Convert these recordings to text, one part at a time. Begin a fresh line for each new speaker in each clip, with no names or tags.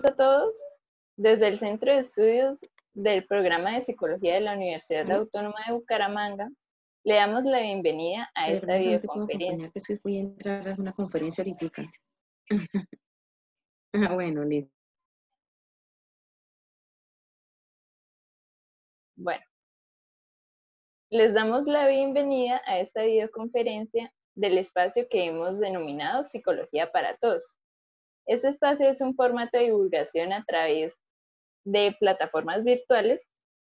A todos, desde el Centro de Estudios del Programa de Psicología de la Universidad
¿Aló?
Autónoma de Bucaramanga, le damos la bienvenida a esta
Perdón, no te puedo
videoconferencia.
acompañar, que es que voy a entrar a una conferencia ahorita. Bueno, listo.
Bueno, les damos la bienvenida a esta videoconferencia del espacio que hemos denominado Psicología para Todos. Este espacio es un formato de divulgación a través de plataformas virtuales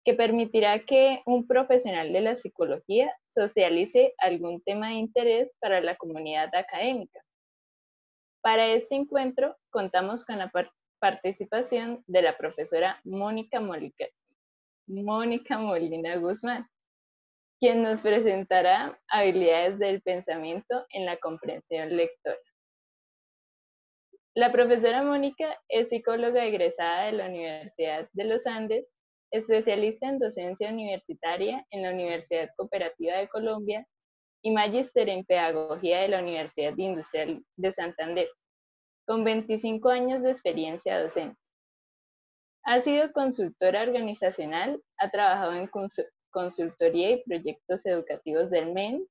que permitirá que un profesional de la psicología socialice algún tema de interés para la comunidad académica. Para este encuentro contamos con la participación de la profesora Mónica Molina Guzmán, quien nos presentará habilidades del pensamiento en la comprensión lectora. La profesora Mónica es psicóloga egresada de la Universidad de los Andes, especialista en docencia universitaria en la Universidad Cooperativa de Colombia y magíster en pedagogía de la Universidad Industrial de Santander, con 25 años de experiencia docente. Ha sido consultora organizacional, ha trabajado en consultoría y proyectos educativos del MEN,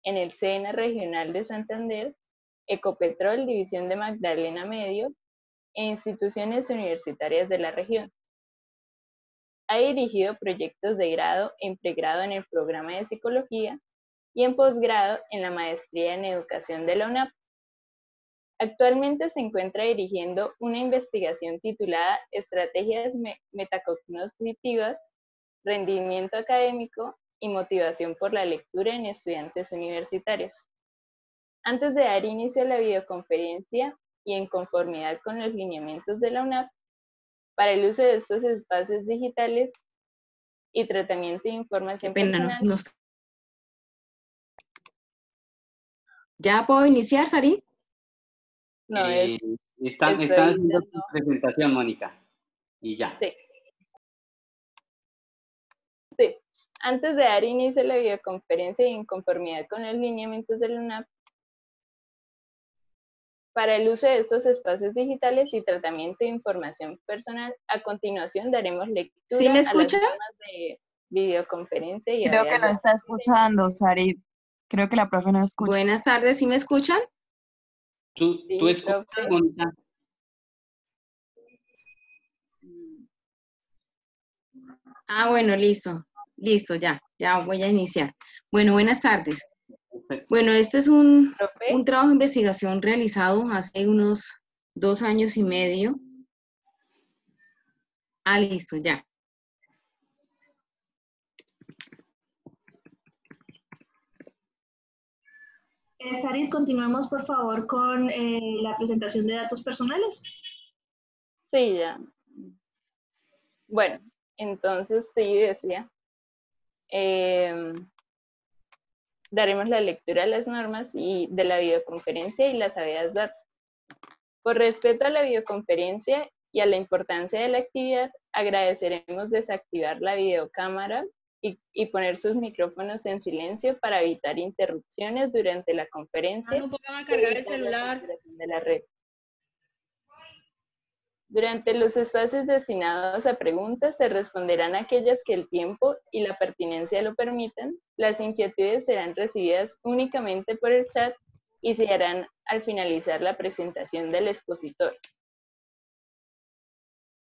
en el SENA Regional de Santander, Ecopetrol, División de Magdalena Medio, e instituciones universitarias de la región. Ha dirigido proyectos de grado en pregrado en el programa de psicología y en posgrado en la maestría en educación de la UNAP. Actualmente se encuentra dirigiendo una investigación titulada Estrategias metacognitivas, rendimiento académico y motivación por la lectura en estudiantes universitarios. Antes de dar inicio a la videoconferencia y en conformidad con los lineamientos de la UNAP, para el uso de estos espacios digitales y tratamiento de
Qué
información
pena,
personal.
¿Ya puedo iniciar, Sari?
No,
Están
estoy
haciendo
dando,
tu presentación, Mónica. Y ya.
sí, sí. Antes de dar inicio a la videoconferencia y en conformidad con los lineamientos de la UNAP, para el uso de estos espacios digitales y tratamiento de información personal, a continuación daremos
¿Sí
lectura
me
a las
escuchan?
normas de videoconferencia y
Creo que
habeas
no
datos.
está escuchando, Sari. Creo que la profe no escucha.
Buenas tardes, ¿sí me escuchan?
¿Tú
Sí,
escuchas,
profe.
Mónica?
Ah, bueno, listo. Listo, ya voy a iniciar. Bueno, buenas tardes.
Perfecto.
Bueno, este es un
Profe,
trabajo de investigación realizado hace unos 2 años y medio. Ah, listo, ya.
Sarit, continuemos por favor con la presentación de datos personales.
sí, ya. Bueno, entonces sí decía, daremos la lectura a las normas y de la videoconferencia y las habeas datos. Por respeto a la videoconferencia y a la importancia de la actividad, agradeceremos desactivar la videocámara y poner sus micrófonos en silencio para evitar interrupciones durante la conferencia
No pongan a
y
cargar el
evitar la
celular.
saturación de la red. Durante los espacios destinados a preguntas se responderán aquellas que el tiempo y la pertinencia lo permitan. Las inquietudes serán recibidas únicamente por el chat y se harán al finalizar la presentación del expositor.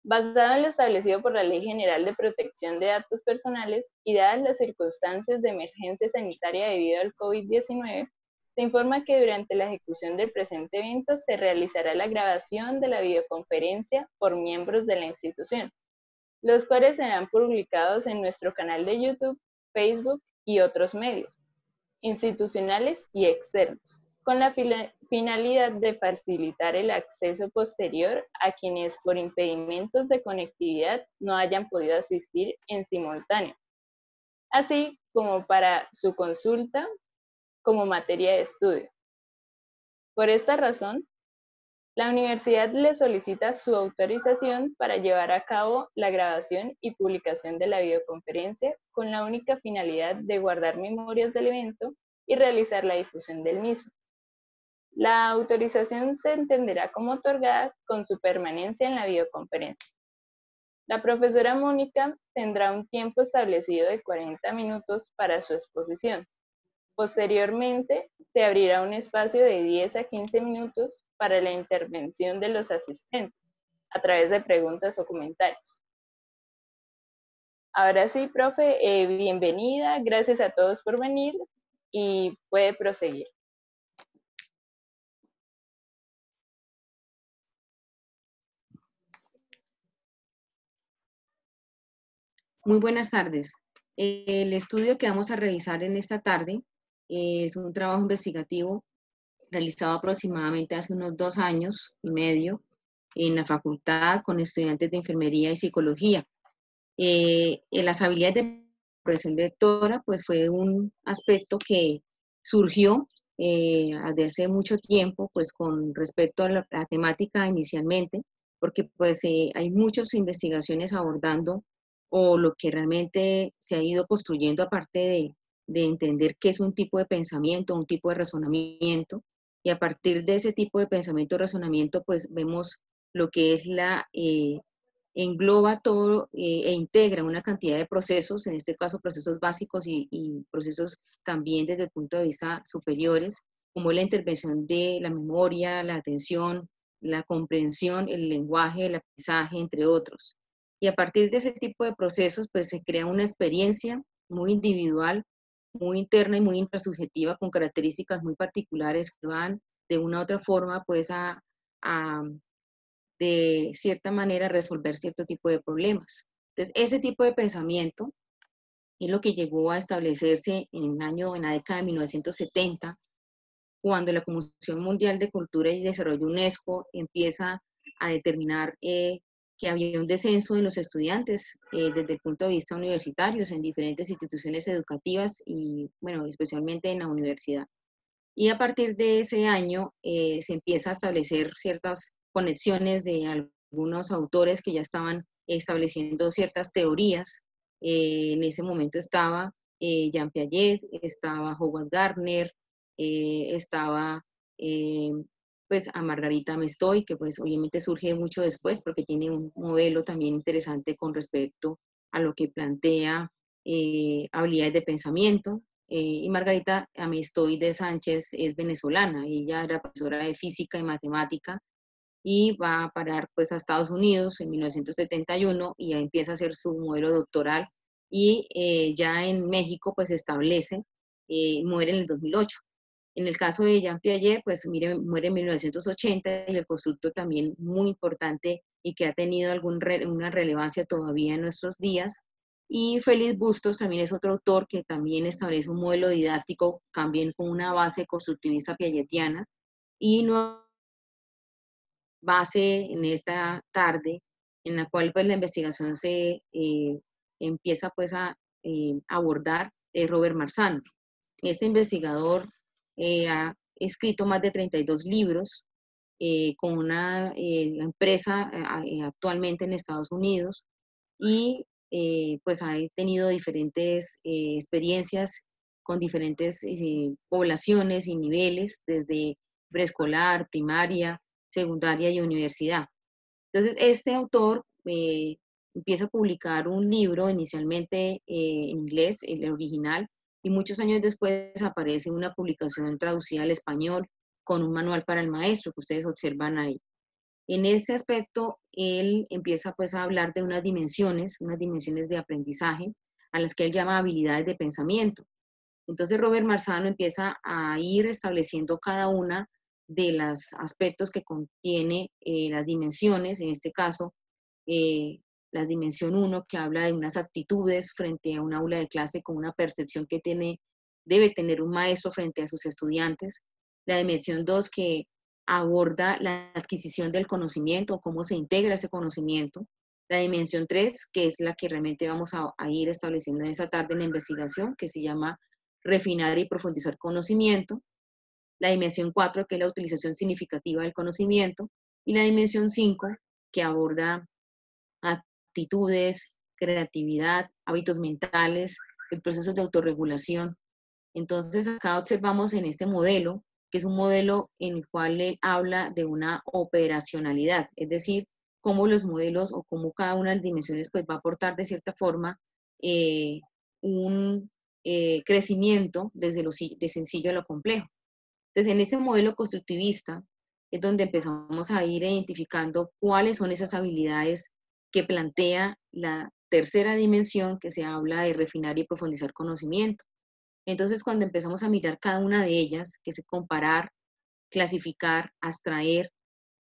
Basado en lo establecido por la Ley General de Protección de Datos Personales y dadas las circunstancias de emergencia sanitaria debido al COVID-19, se informa que durante la ejecución del presente evento se realizará la grabación de la videoconferencia por miembros de la institución, los cuales serán publicados en nuestro canal de YouTube, Facebook y otros medios, institucionales y externos, con la finalidad de facilitar el acceso posterior a quienes por impedimentos de conectividad no hayan podido asistir en simultáneo, así como para su consulta como materia de estudio. Por esta razón, la universidad le solicita su autorización para llevar a cabo la grabación y publicación de la videoconferencia con la única finalidad de guardar memorias del evento y realizar la difusión del mismo. La autorización se entenderá como otorgada con su permanencia en la videoconferencia. La profesora Mónica tendrá un tiempo establecido de 40 minutos para su exposición. Posteriormente, se abrirá un espacio de 10 a 15 minutos para la intervención de los asistentes a través de preguntas o comentarios. Ahora sí, profe, bienvenida, gracias a todos por venir y puede proseguir.
Muy buenas tardes. El estudio que vamos a revisar en esta tarde es un trabajo investigativo realizado aproximadamente hace unos 2 años y medio en la facultad con estudiantes de enfermería y psicología. Las habilidades de profesión lectora pues fue un aspecto que surgió desde hace mucho tiempo pues con respecto a la temática inicialmente, porque pues hay muchas investigaciones abordando o lo que realmente se ha ido construyendo aparte de entender qué es un tipo de pensamiento, un tipo de razonamiento, y a partir de ese tipo de pensamiento y razonamiento pues vemos lo que es engloba todo e integra una cantidad de procesos, en este caso procesos básicos y procesos también desde el punto de vista superiores, como la intervención de la memoria, la atención, la comprensión, el lenguaje, el aprendizaje, entre otros. Y a partir de ese tipo de procesos, pues se crea una experiencia muy individual, muy interna y muy intrasubjetiva, con características muy particulares que van de una u otra forma, pues a de cierta manera resolver cierto tipo de problemas. Entonces, ese tipo de pensamiento es lo que llegó a establecerse en la década de 1970, cuando la Comisión Mundial de Cultura y Desarrollo UNESCO empieza a determinar que había un descenso en los estudiantes desde el punto de vista universitario en diferentes instituciones educativas y, bueno, especialmente en la universidad. Y a partir de ese año se empieza a establecer ciertas conexiones de algunos autores que ya estaban estableciendo ciertas teorías. En ese momento estaba Jean Piaget, estaba Howard Gardner, estaba pues a Margarita Mestoy, que pues obviamente surge mucho después porque tiene un modelo también interesante con respecto a lo que plantea habilidades de pensamiento. Y Margarita Amestoy de Sánchez es venezolana, ella era profesora de física y matemática y va a parar pues a Estados Unidos en 1971 y ya empieza a hacer su modelo doctoral y ya en México pues se establece, muere en el 2008. En el caso de Jean Piaget, pues mire, muere en 1980 y el constructo también muy importante y que ha tenido una relevancia todavía en nuestros días. Y Félix Bustos también es otro autor que también establece un modelo didáctico también con una base constructivista piagetiana y no base en esta tarde en la cual pues la investigación se empieza pues a abordar Robert Marzano. Este investigador ha escrito más de 32 libros con una empresa actualmente en Estados Unidos y pues ha tenido diferentes experiencias con diferentes poblaciones y niveles, desde preescolar, primaria, secundaria y universidad. Entonces, este autor empieza a publicar un libro inicialmente en inglés, el original, y muchos años después aparece una publicación traducida al español con un manual para el maestro que ustedes observan ahí. En ese aspecto, él empieza pues a hablar de unas dimensiones de aprendizaje a las que él llama habilidades de pensamiento. Entonces Robert Marzano empieza a ir estableciendo cada una de los aspectos que contiene las dimensiones, en este caso la dimensión 1 que habla de unas actitudes frente a un aula de clase con una percepción que debe tener un maestro frente a sus estudiantes, la dimensión 2 que aborda la adquisición del conocimiento, cómo se integra ese conocimiento, la dimensión 3 que es la que realmente vamos a ir estableciendo en esa tarde en la investigación, que se llama refinar y profundizar conocimiento, la dimensión 4, que es la utilización significativa del conocimiento, y la dimensión 5, que aborda actitudes, creatividad, hábitos mentales, el proceso de autorregulación. Entonces, acá observamos en este modelo que es un modelo en el cual él habla de una operacionalidad, es decir, cómo los modelos o cómo cada una de las dimensiones pues va a aportar de cierta forma un crecimiento desde lo de sencillo a lo complejo. Entonces, en ese modelo constructivista es donde empezamos a ir identificando cuáles son esas habilidades que plantea la tercera dimensión, que se habla de refinar y profundizar conocimiento. Entonces, cuando empezamos a mirar cada una de ellas, que es comparar, clasificar, abstraer,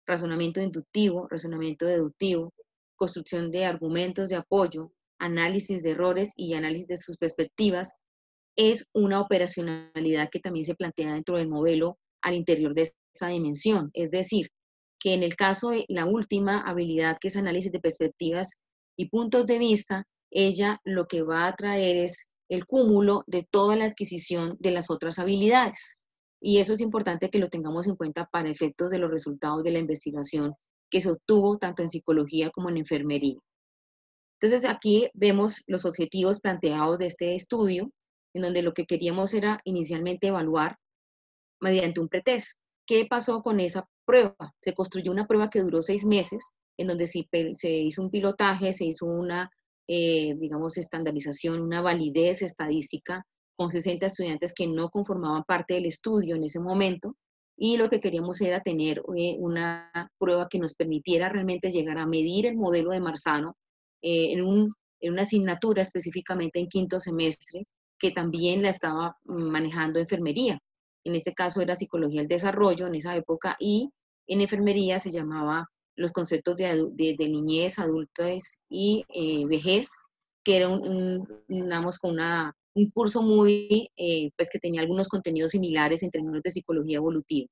razonamiento inductivo, razonamiento deductivo, construcción de argumentos de apoyo, análisis de errores y análisis de sus perspectivas, es una operacionalidad que también se plantea dentro del modelo al interior de esa dimensión. Es decir, que en el caso de la última habilidad, que es análisis de perspectivas y puntos de vista, ella lo que va a traer es el cúmulo de toda la adquisición de las otras habilidades. Y eso es importante que lo tengamos en cuenta para efectos de los resultados de la investigación que se obtuvo tanto en psicología como en enfermería. Entonces aquí vemos los objetivos planteados de este estudio, en donde lo que queríamos era inicialmente evaluar mediante un pretest. ¿Qué pasó con esa prueba? Se construyó una prueba que duró 6 meses, en donde se hizo un pilotaje, se hizo una, digamos, estandarización, una validez estadística con 60 estudiantes que no conformaban parte del estudio en ese momento, y lo que queríamos era tener una prueba que nos permitiera realmente llegar a medir el modelo de Marzano en una asignatura específicamente en quinto semestre, que también la estaba manejando enfermería. En este caso era psicología del desarrollo en esa época, y en enfermería se llamaba los conceptos de niñez, adultos y vejez, que era digamos, con un curso muy, pues que tenía algunos contenidos similares en términos de psicología evolutiva.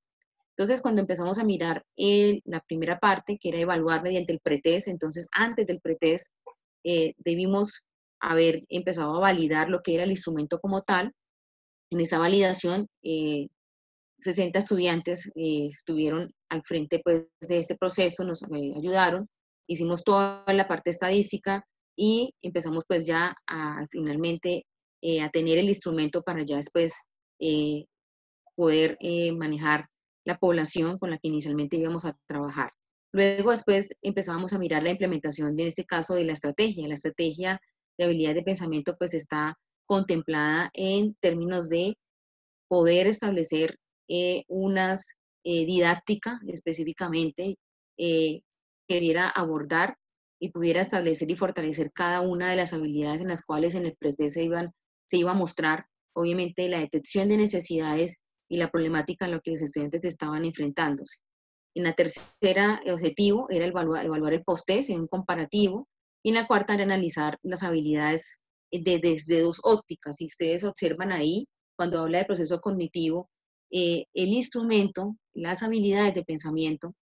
Entonces, cuando empezamos a mirar la primera parte, que era evaluar mediante el pretest, entonces antes del pretest debimos haber empezado a validar lo que era el instrumento como tal. En esa validación, 60 estudiantes estuvieron al frente pues, de este proceso, nos ayudaron, hicimos toda la parte estadística y empezamos pues ya a finalmente a tener el instrumento para ya después poder manejar la población con la que inicialmente íbamos a trabajar. Luego después empezábamos a mirar la implementación, de este caso, de la estrategia. La estrategia de habilidad de pensamiento pues está contemplada en términos de poder establecer unas didáctica específicamente que pudiera abordar y pudiera establecer y fortalecer cada una de las habilidades en las cuales en el pretest se iba a mostrar, obviamente, la detección de necesidades y la problemática en la que los estudiantes estaban enfrentándose. En la tercera objetivo era evaluar el post-test en un comparativo, y en la cuarta era analizar las habilidades desde dos ópticas. Si ustedes observan ahí, cuando habla de proceso cognitivo, el instrumento, las habilidades de pensamiento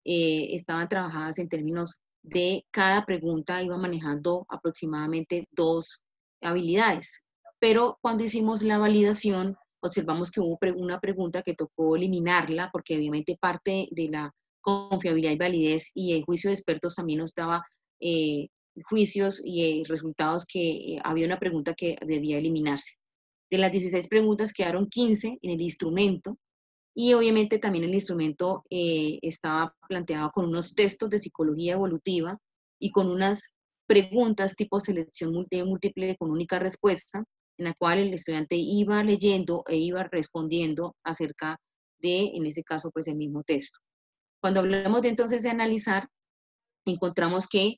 estaban trabajadas en términos de cada pregunta iba manejando aproximadamente 2 habilidades. Pero cuando hicimos la validación, observamos que hubo una pregunta que tocó eliminarla, porque obviamente parte de la confiabilidad y validez y el juicio de expertos también nos daba juicios y resultados que había una pregunta que debía eliminarse. De las 16 preguntas quedaron 15 en el instrumento, y obviamente también el instrumento estaba planteado con unos textos de psicología evolutiva y con unas preguntas tipo selección múltiple con única respuesta, en la cual el estudiante iba leyendo e iba respondiendo acerca de, en ese caso, pues el mismo texto. Cuando hablamos de entonces de analizar, encontramos que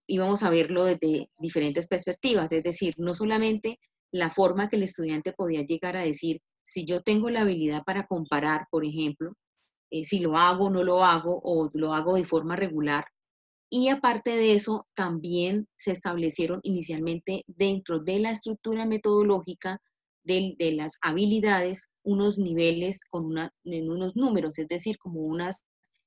íbamos a verlo desde diferentes perspectivas, es decir, no solamente la forma que el estudiante podía llegar a decir, si yo tengo la habilidad para comparar, por ejemplo, si lo hago, no lo hago, o lo hago de forma regular. Y aparte de eso, también se establecieron inicialmente dentro de la estructura metodológica de las habilidades unos niveles con unos números, es decir, como unas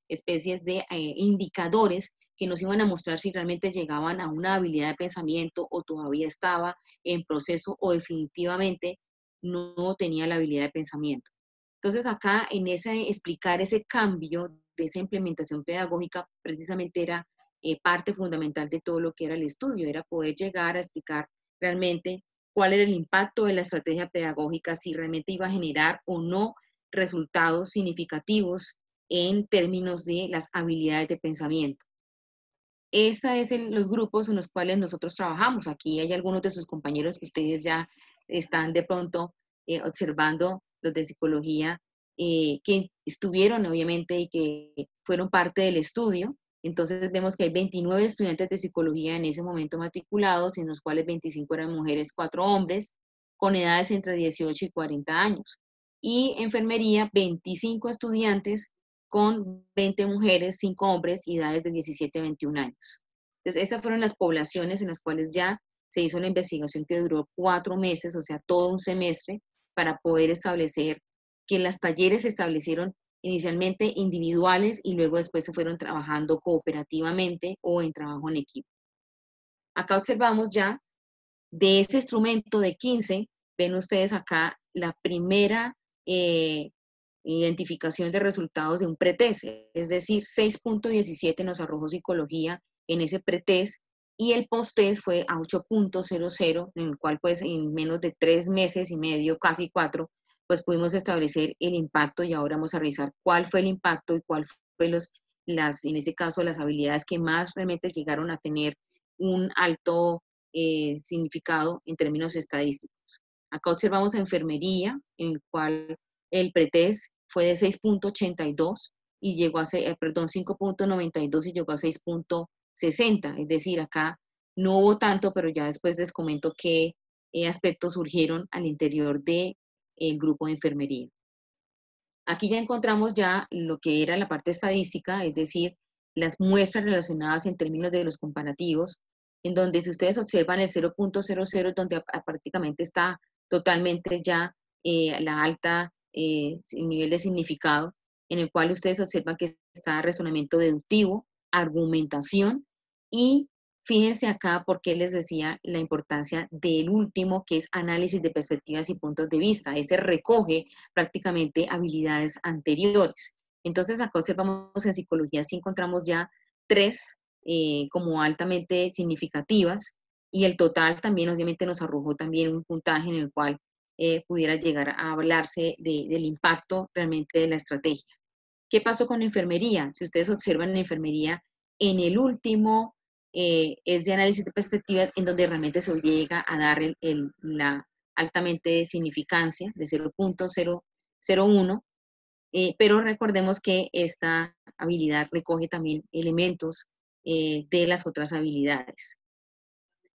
especies de indicadores que nos iban a mostrar si realmente llegaban a una habilidad de pensamiento o todavía estaba en proceso o definitivamente no tenía la habilidad de pensamiento. Entonces acá en explicar ese cambio de esa implementación pedagógica precisamente era parte fundamental de todo lo que era el estudio, era poder llegar a explicar realmente cuál era el impacto de la estrategia pedagógica, si realmente iba a generar o no resultados significativos en términos de las habilidades de pensamiento. Estos son los grupos en los cuales nosotros trabajamos. Aquí hay algunos de sus compañeros que ustedes ya están de pronto observando, los de psicología, que estuvieron obviamente y que fueron parte del estudio. Entonces vemos que hay 29 estudiantes de psicología en ese momento matriculados, en los cuales 25 eran mujeres, 4 hombres, con edades entre 18 y 40 años. Y enfermería, 25 estudiantes con 20 mujeres, 5 hombres y edades de 17 a 21 años. Entonces, estas fueron las poblaciones en las cuales ya se hizo la investigación que duró 4 meses, o sea, todo un semestre, para poder establecer que los talleres se establecieron inicialmente individuales y luego después se fueron trabajando cooperativamente o en trabajo en equipo. Acá observamos ya de ese instrumento de 15, ven ustedes acá la primera identificación de resultados de un pretest, es decir, 6.17 nos arrojó psicología en ese pretest y el posttest fue a 8.00, en el cual pues en menos de 3 meses y medio, casi 4, pues pudimos establecer el impacto y ahora vamos a revisar cuál fue el impacto y cuál fue en ese caso las habilidades que más realmente llegaron a tener un alto significado en términos estadísticos. Acá observamos a enfermería, en el cual el pretest fue de 6.82 y llegó a 5.92 y llegó a 6.60, es decir, acá no hubo tanto, pero ya después les comento qué aspectos surgieron al interior del grupo de enfermería. Aquí ya encontramos ya lo que era la parte estadística, es decir, las muestras relacionadas en términos de los comparativos, en donde si ustedes observan el 0.00, donde prácticamente está totalmente ya la alta nivel de significado, en el cual ustedes observan que está razonamiento deductivo, argumentación y fíjense acá porque les decía la importancia del último, que es análisis de perspectivas y puntos de vista. Este recoge prácticamente habilidades anteriores. Entonces acá observamos en psicología, sí encontramos ya 3 como altamente significativas y el total también obviamente nos arrojó también un puntaje en el cual pudiera llegar a hablarse del impacto realmente de la estrategia. ¿Qué pasó con enfermería? Si ustedes observan en enfermería, en el último es de análisis de perspectivas en donde realmente se llega a dar la altamente significancia de 0.001, pero recordemos que esta habilidad recoge también elementos de las otras habilidades.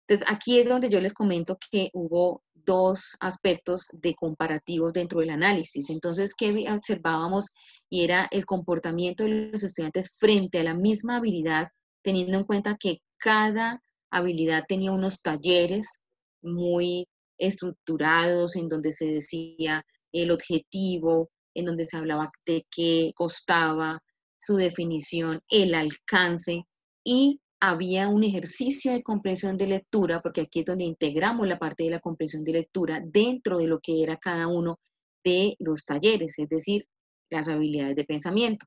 Entonces, aquí es donde yo les comento que hubo 2 aspectos de comparativos dentro del análisis. Entonces, ¿qué observábamos? Y era el comportamiento de los estudiantes frente a la misma habilidad, teniendo en cuenta que cada habilidad tenía unos talleres muy estructurados, en donde se decía el objetivo, en donde se hablaba de qué costaba, su definición, el alcance, y había un ejercicio de comprensión de lectura, porque aquí es donde integramos la parte de la comprensión de lectura dentro de lo que era cada uno de los talleres, es decir, las habilidades de pensamiento.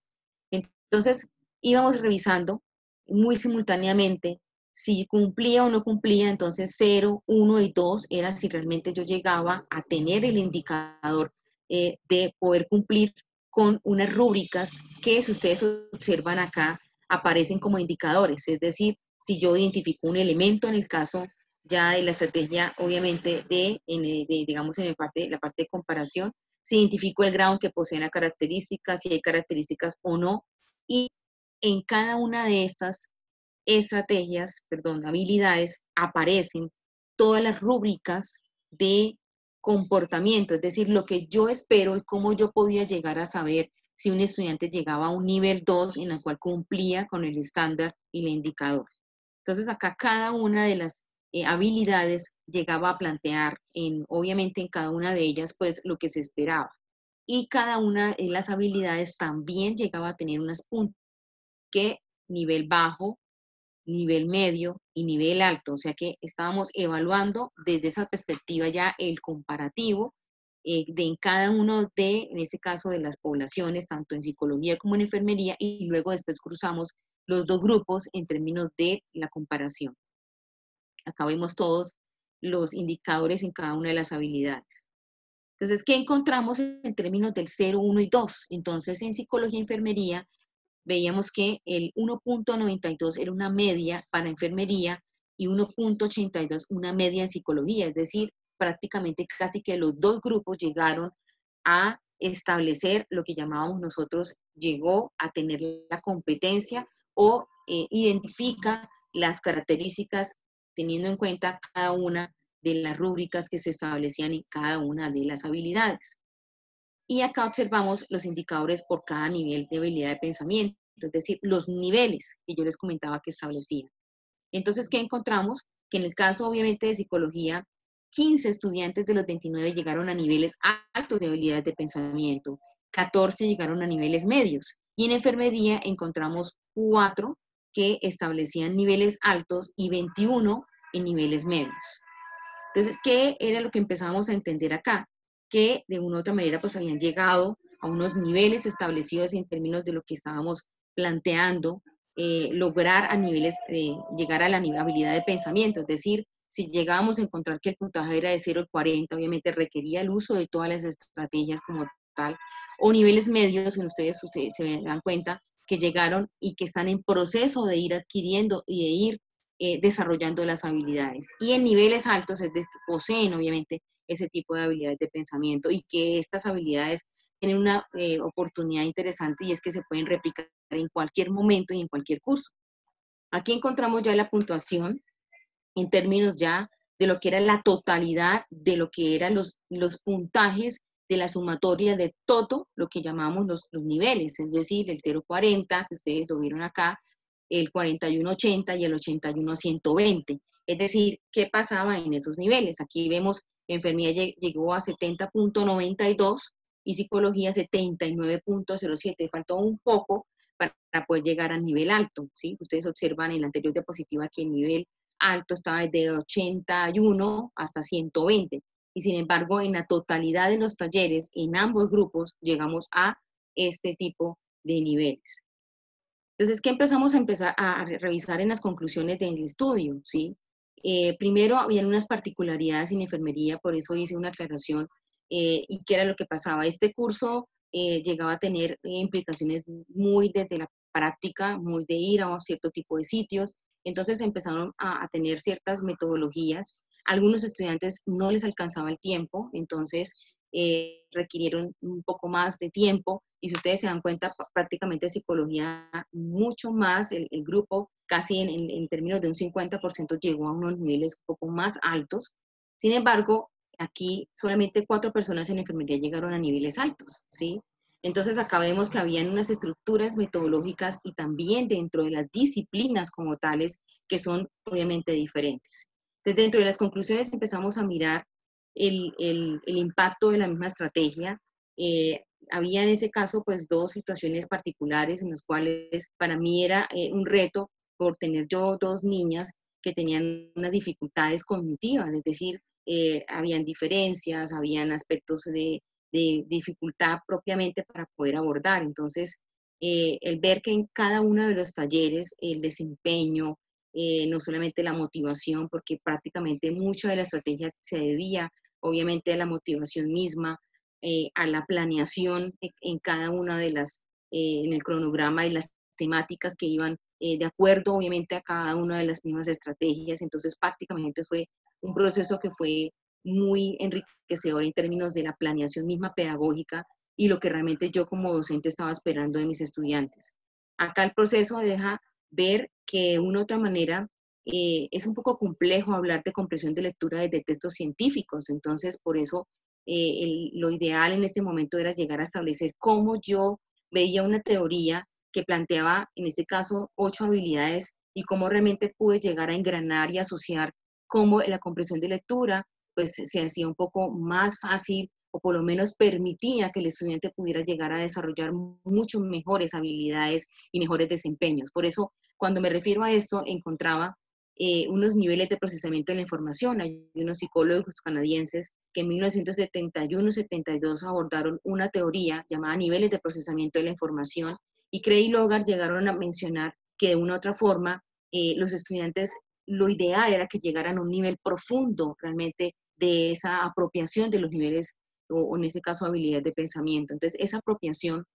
Entonces, íbamos revisando muy simultáneamente si cumplía o no cumplía, entonces 0, 1 y 2 era si realmente yo llegaba a tener el indicador de poder cumplir con unas rúbricas que, si ustedes observan acá, aparecen como indicadores, es decir, si yo identifico un elemento en el caso ya de la estrategia, obviamente, digamos, en la parte de comparación, si identifico el grado en que poseen la característica, si hay características o no, y en cada una de estas habilidades, aparecen todas las rúbricas de comportamiento, es decir, lo que yo espero y cómo yo podía llegar a saber si un estudiante llegaba a un nivel 2 en el cual cumplía con el estándar y el indicador. Entonces acá cada una de las habilidades llegaba a plantear, obviamente en cada una de ellas, pues lo que se esperaba. Y cada una de las habilidades también llegaba a tener unas puntos, que nivel bajo, nivel medio y nivel alto. O sea que estábamos evaluando desde esa perspectiva ya el comparativo en cada uno en este caso, de las poblaciones, tanto en psicología como en enfermería, y luego después cruzamos los 2 grupos en términos de la comparación. Acá vemos todos los indicadores en cada una de las habilidades. Entonces, ¿qué encontramos en términos del 0, 1 y 2? Entonces, en psicología y enfermería, veíamos que el 1.92 era una media para enfermería y 1.82 una media en psicología, es decir, prácticamente casi que los dos grupos llegaron a establecer lo que llamábamos nosotros, llegó a tener la competencia o identifica las características teniendo en cuenta cada una de las rúbricas que se establecían en cada una de las habilidades. Y acá observamos los indicadores por cada nivel de habilidad de pensamiento, es decir, los niveles que yo les comentaba que establecía. Entonces, ¿qué encontramos? Que en el caso, obviamente, de psicología, 15 estudiantes de los 29 llegaron a niveles altos de habilidades de pensamiento, 14 llegaron a niveles medios, y en enfermería encontramos 4 que establecían niveles altos y 21 en niveles medios. Entonces, ¿qué era lo que empezamos a entender acá? Que de una u otra manera pues habían llegado a unos niveles establecidos en términos de lo que estábamos planteando, lograr a niveles, llegar a la habilidad de pensamiento, es decir, si llegábamos a encontrar que el puntaje era de 0 a 40, obviamente requería el uso de todas las estrategias como tal, o niveles medios, en ustedes se dan cuenta que llegaron y que están en proceso de ir adquiriendo y de ir desarrollando las habilidades. Y en niveles altos es de que poseen, obviamente, ese tipo de habilidades de pensamiento y que estas habilidades tienen una oportunidad interesante y es que se pueden replicar en cualquier momento y en cualquier curso. Aquí encontramos ya la puntuación en términos ya de lo que era la totalidad de lo que eran los puntajes de la sumatoria de todo lo que llamamos los niveles, es decir, el 0.40, que ustedes lo vieron acá, el 41.80 y el 81.120. Es decir, ¿qué pasaba en esos niveles? Aquí vemos que enfermería llegó a 70.92 y psicología 79.07. Faltó un poco para poder llegar al nivel alto, ¿sí? Ustedes observan en la anterior diapositiva que el nivel alto estaba desde 81 hasta 120. Y sin embargo, en la totalidad de los talleres, en ambos grupos, llegamos a este tipo de niveles. Entonces, ¿qué empezamos a revisar en las conclusiones del estudio? ¿Sí? Primero, habían unas particularidades en enfermería, por eso hice una aclaración, y qué era lo que pasaba. Este curso llegaba a tener implicaciones muy desde la práctica, muy de ir a un cierto tipo de sitios, entonces empezaron a tener ciertas metodologías. Algunos estudiantes no les alcanzaba el tiempo, entonces requirieron un poco más de tiempo, y si ustedes se dan cuenta, prácticamente psicología mucho más, el grupo casi en términos de un 50% llegó a unos niveles un poco más altos. Sin embargo, aquí solamente 4 personas en enfermería llegaron a niveles altos, ¿sí? Entonces acá vemos que habían unas estructuras metodológicas y también dentro de las disciplinas como tales que son obviamente diferentes. Entonces dentro de las conclusiones empezamos a mirar el impacto de la misma estrategia. Había en ese caso pues 2 situaciones particulares en las cuales para mí era un reto por tener yo 2 niñas que tenían unas dificultades cognitivas, es decir, habían diferencias, habían aspectos de dificultad propiamente para poder abordar. Entonces, el ver que en cada uno de los talleres el desempeño, no solamente la motivación, porque prácticamente mucha de la estrategia se debía obviamente a la motivación misma, a la planeación en cada una de las, en el cronograma y las temáticas que iban de acuerdo obviamente a cada una de las mismas estrategias. Entonces prácticamente fue un proceso que fue muy enriquecedor en términos de la planeación misma pedagógica y lo que realmente yo como docente estaba esperando de mis estudiantes. Acá el proceso deja ver que de una u otra manera es un poco complejo hablar de comprensión de lectura desde textos científicos, entonces por eso lo ideal en este momento era llegar a establecer cómo yo veía una teoría que planteaba, en este caso, 8 habilidades y cómo realmente pude llegar a engranar y asociar cómo la comprensión de lectura pues se hacía un poco más fácil o por lo menos permitía que el estudiante pudiera llegar a desarrollar mucho mejores habilidades y mejores desempeños. Por eso, cuando me refiero a esto, encontraba unos niveles de procesamiento de la información. Hay unos psicólogos canadienses que en 1971-72 abordaron una teoría llamada niveles de procesamiento de la información, y Cray y Logar llegaron a mencionar que de una u otra forma los estudiantes, lo ideal era que llegaran a un nivel profundo realmente de esa apropiación de los niveles o en este caso habilidades de pensamiento. Entonces, esa apropiación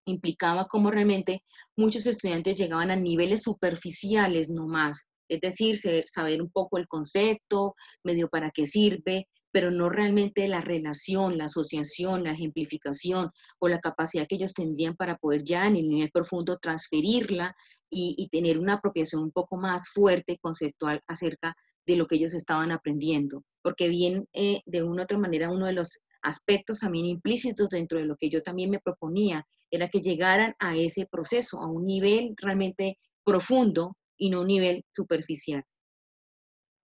implicaba cómo realmente muchos estudiantes llegaban a niveles superficiales nomás, es decir, saber un poco el concepto, medio para qué sirve, pero no realmente la relación, la asociación, la ejemplificación o la capacidad que ellos tendrían para poder ya en el nivel profundo transferirla y tener una apropiación un poco más fuerte, conceptual, acerca de lo que ellos estaban aprendiendo. Porque bien, de una u otra manera, uno de los aspectos también implícitos dentro de lo que yo también me proponía era que llegaran a ese proceso, a un nivel realmente profundo y no un nivel superficial.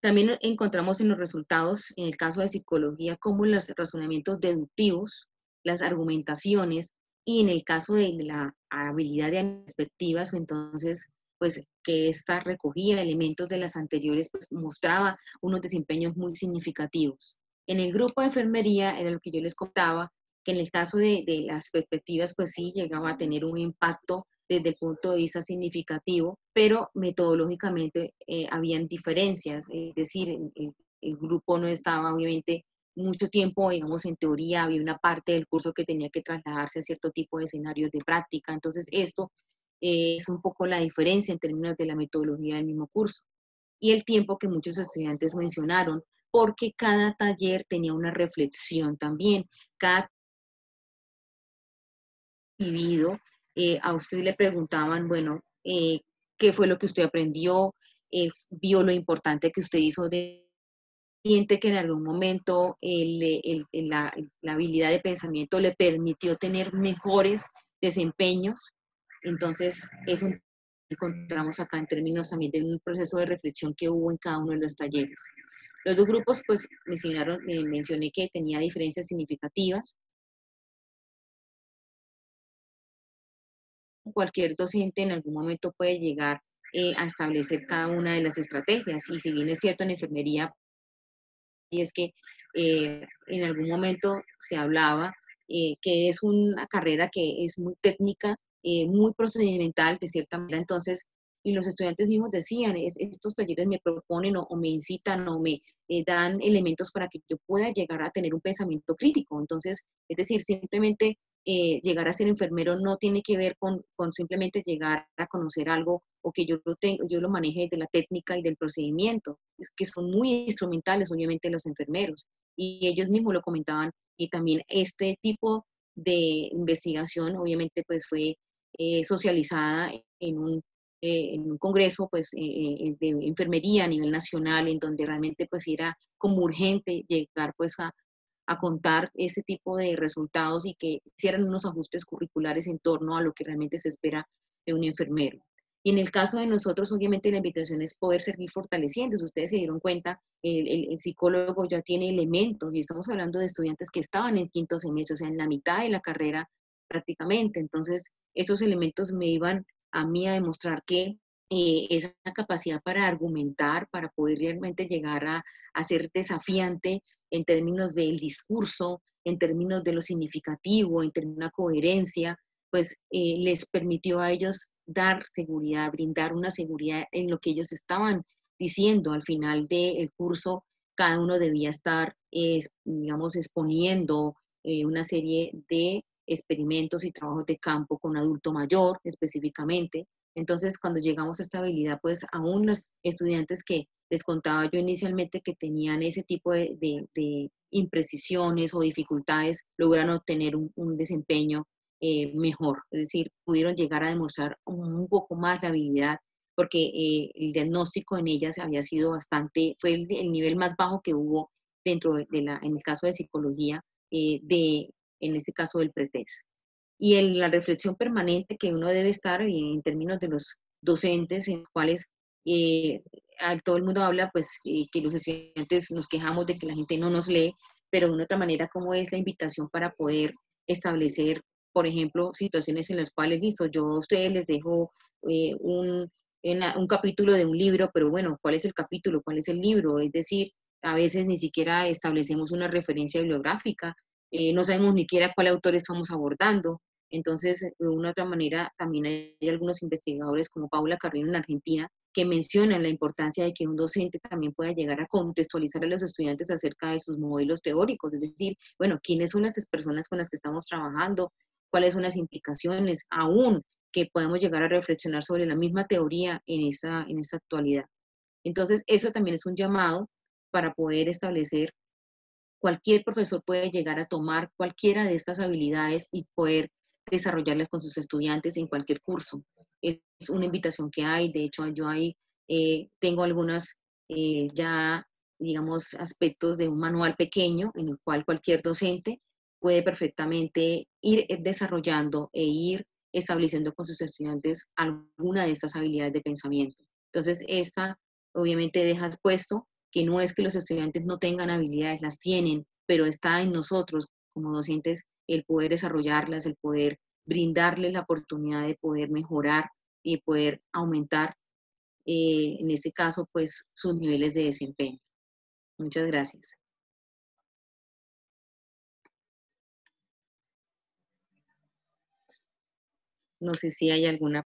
También encontramos en los resultados, en el caso de psicología, cómo los razonamientos deductivos, las argumentaciones, y en el caso de la habilidad de perspectivas, entonces, pues que esta recogía elementos de las anteriores, pues mostraba unos desempeños muy significativos. En el grupo de enfermería, era lo que yo les contaba, que en el caso de las perspectivas, pues sí, llegaba a tener un impacto desde el punto de vista significativo, pero metodológicamente habían diferencias, es decir, el grupo no estaba obviamente mucho tiempo, digamos, en teoría, había una parte del curso que tenía que trasladarse a cierto tipo de escenarios de práctica, entonces esto es un poco la diferencia en términos de la metodología del mismo curso. Y el tiempo que muchos estudiantes mencionaron, porque cada taller tenía una reflexión también, cada vivido, a usted le preguntaban, bueno, ¿qué fue lo que usted aprendió? ¿Vio lo importante que usted hizo de siente que en algún momento la habilidad de pensamiento le permitió tener mejores desempeños? Entonces, eso encontramos acá en términos también de un proceso de reflexión que hubo en cada uno de los talleres. Los dos grupos, pues, mencioné que tenía diferencias significativas. Cualquier docente en algún momento puede llegar a establecer cada una de las estrategias. Y si bien es cierto en enfermería, y es que en algún momento se hablaba que es una carrera que es muy técnica, muy procedimental de cierta manera, entonces, y los estudiantes mismos decían, estos talleres me proponen o me incitan o me dan elementos para que yo pueda llegar a tener un pensamiento crítico. Entonces, es decir, simplemente llegar a ser enfermero no tiene que ver con simplemente llegar a conocer algo o que yo lo maneje desde la técnica y del procedimiento, que son muy instrumentales obviamente los enfermeros. Y ellos mismos lo comentaban, y también este tipo de investigación obviamente pues fue socializada en un congreso pues de enfermería a nivel nacional, en donde realmente pues era como urgente llegar pues a contar ese tipo de resultados y que hicieran unos ajustes curriculares en torno a lo que realmente se espera de un enfermero. Y en el caso de nosotros, obviamente la invitación es poder seguir fortaleciendo. Si ustedes se dieron cuenta, el psicólogo ya tiene elementos, y estamos hablando de estudiantes que estaban en quinto semestre, o sea, en la mitad de la carrera prácticamente. Entonces, esos elementos me iban a mí a demostrar que esa capacidad para argumentar, para poder realmente llegar a ser desafiante en términos del discurso, en términos de lo significativo, en términos de una coherencia, pues les permitió a ellos dar seguridad, brindar una seguridad en lo que ellos estaban diciendo. Al final del curso, cada uno debía estar, digamos, exponiendo una serie de experimentos y trabajos de campo con adulto mayor específicamente. Entonces, cuando llegamos a esta habilidad, pues aún los estudiantes que les contaba yo inicialmente que tenían ese tipo de imprecisiones o dificultades, logran obtener un desempeño mejor. Es decir, pudieron llegar a demostrar un poco más la habilidad, porque el diagnóstico en ellas había sido bastante, fue el nivel más bajo que hubo dentro en el caso de psicología, en este caso del pretest. Y la reflexión permanente que uno debe estar en términos de los docentes, en los cuales todo el mundo habla, pues, que los estudiantes nos quejamos de que la gente no nos lee, pero de una otra manera, ¿cómo es la invitación para poder establecer, por ejemplo, situaciones en las cuales, listo, yo a ustedes les dejo un capítulo de un libro, pero bueno, ¿cuál es el capítulo? ¿Cuál es el libro? Es decir, a veces ni siquiera establecemos una referencia bibliográfica, no sabemos ni siquiera cuál autor estamos abordando. Entonces, de una u otra manera, también hay algunos investigadores como Paula Carrino en Argentina, que mencionan la importancia de que un docente también pueda llegar a contextualizar a los estudiantes acerca de sus modelos teóricos, es decir, bueno, quiénes son las personas con las que estamos trabajando, cuáles son las implicaciones, aún que podamos llegar a reflexionar sobre la misma teoría en esa actualidad. Entonces, eso también es un llamado para poder establecer, cualquier profesor puede llegar a tomar cualquiera de estas habilidades y poder desarrollarlas con sus estudiantes en cualquier curso. Es una invitación que hay, de hecho yo ahí tengo algunas ya, digamos, aspectos de un manual pequeño en el cual cualquier docente puede perfectamente ir desarrollando e ir estableciendo con sus estudiantes alguna de estas habilidades de pensamiento. Entonces, esta obviamente dejas puesto que no es que los estudiantes no tengan habilidades, las tienen, pero está en nosotros como docentes el poder desarrollarlas, el poder brindarles la oportunidad de poder mejorar y poder aumentar, en este caso, pues sus niveles de desempeño. Muchas gracias. No sé si hay alguna